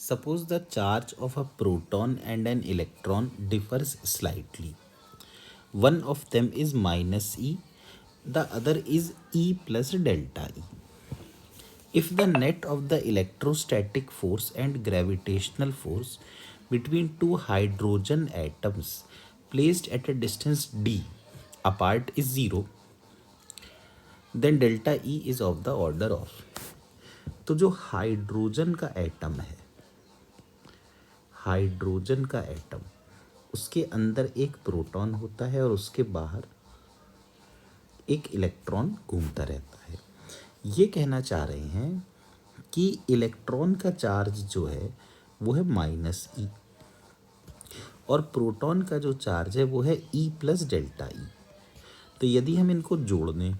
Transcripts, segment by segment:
Suppose the charge of a proton and an electron differs slightly. One of them is minus E, the other is E plus delta E. If the net of the electrostatic force and gravitational force between two hydrogen atoms placed at a distance d apart is 0, then delta E is of the order of. तो जो hydrogen का atom है, hydrogen का atom, उसके अंदर एक proton होता है और उसके बाहर एक इलेक्ट्रॉन घूमता रहता है। ये कहना चाह रहे हैं कि इलेक्ट्रॉन का चार्ज जो है वो है माइनस ई और प्रोटॉन का जो चार्ज है वो है ई प्लस डेल्टा ई। तो यदि हम इनको जोड़ दें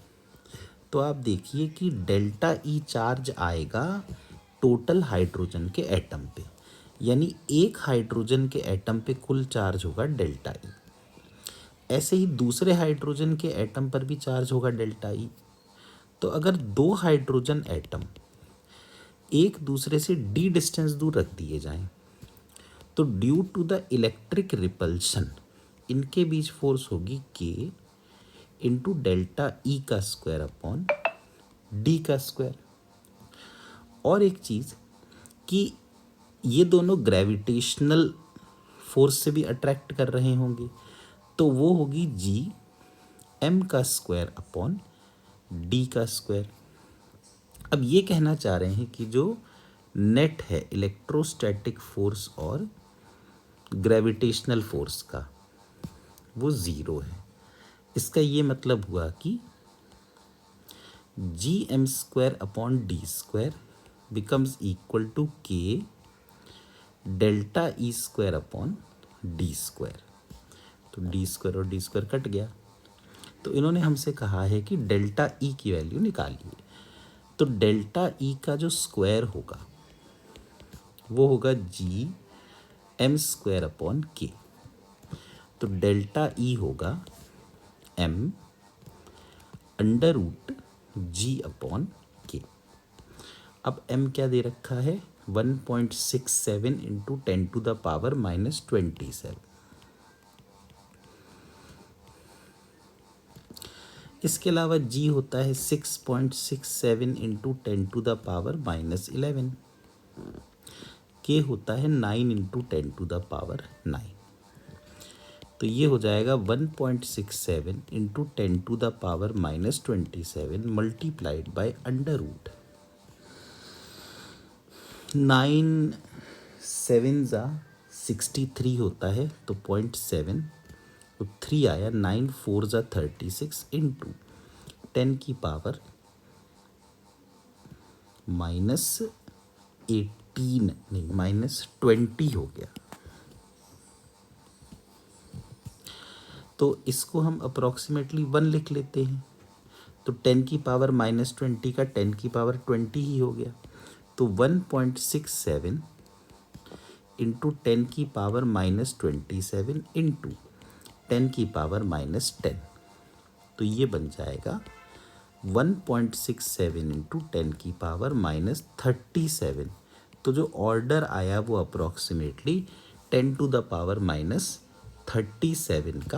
तो आप देखिए कि डेल्टा ई चार्ज आएगा टोटल हाइड्रोजन के एटम पे, यानी एक हाइड्रोजन के एटम पे कुल चार्ज होगा डेल्टा ई। ऐसे ही दूसरे हाइड्रोजन के एटम पर भी चार्ज होगा डेल्टा ई। तो अगर दो हाइड्रोजन एटम एक दूसरे से डी डिस्टेंस दूर रख दिए जाएं तो due to the electric repulsion इनके बीच फोर्स होगी के इंटू डेल्टा ई का स्क्वायर अपॉन डी का स्क्वायर। और एक चीज़ कि ये दोनों ग्रेविटेशनल फोर्स से भी अट्रैक्ट कर रहे होंगे, तो वो होगी जी एम का स्क्वायर अपॉन डी का स्क्वायर। अब ये कहना चाह रहे हैं कि जो नेट है इलेक्ट्रोस्टैटिक फोर्स और ग्रेविटेशनल फोर्स का वो ज़ीरो है। इसका ये मतलब हुआ कि G M square upon D square becomes equal to K delta E square upon D square. तो डी स्क्वायर और डी स्क्वायर कट गया। तो इन्होंने हमसे कहा है कि डेल्टा ई की वैल्यू निकालिए। तो डेल्टा ई का जो स्क्वायर होगा वो होगा जी एम स्क्वायर अपॉन के। तो डेल्टा ई होगा एम अंडर रूट जी अपॉन के। अब एम क्या दे रखा है 1.67 इंटू 10 टू द पावर -27। इसके अलावा जी होता है 6.67 इंटू 10 टू द पावर -11। के होता है 9 इंटू 10 टू द पावर 9। तो ये हो जाएगा 1.67 into 10 to the power -27 multiplied by under root 9 7 63 होता है तो 0.7 तो 3 आया। 9 4 36 इंटू 10 की पावर -18 नहीं -20 हो गया। तो इसको हम अप्रॉक्सीमेटली 1 लिख लेते हैं। तो 10 की पावर -20 का 10 की पावर 20 ही हो गया। तो 1.67 इंटू 10 की पावर -27 इंटू 10 की पावर -10। तो ये बन जाएगा 1.67 इंटू 10 की पावर -37। तो जो ऑर्डर आया वो अप्रॉक्सीमेटली 10 टू द पावर -37 का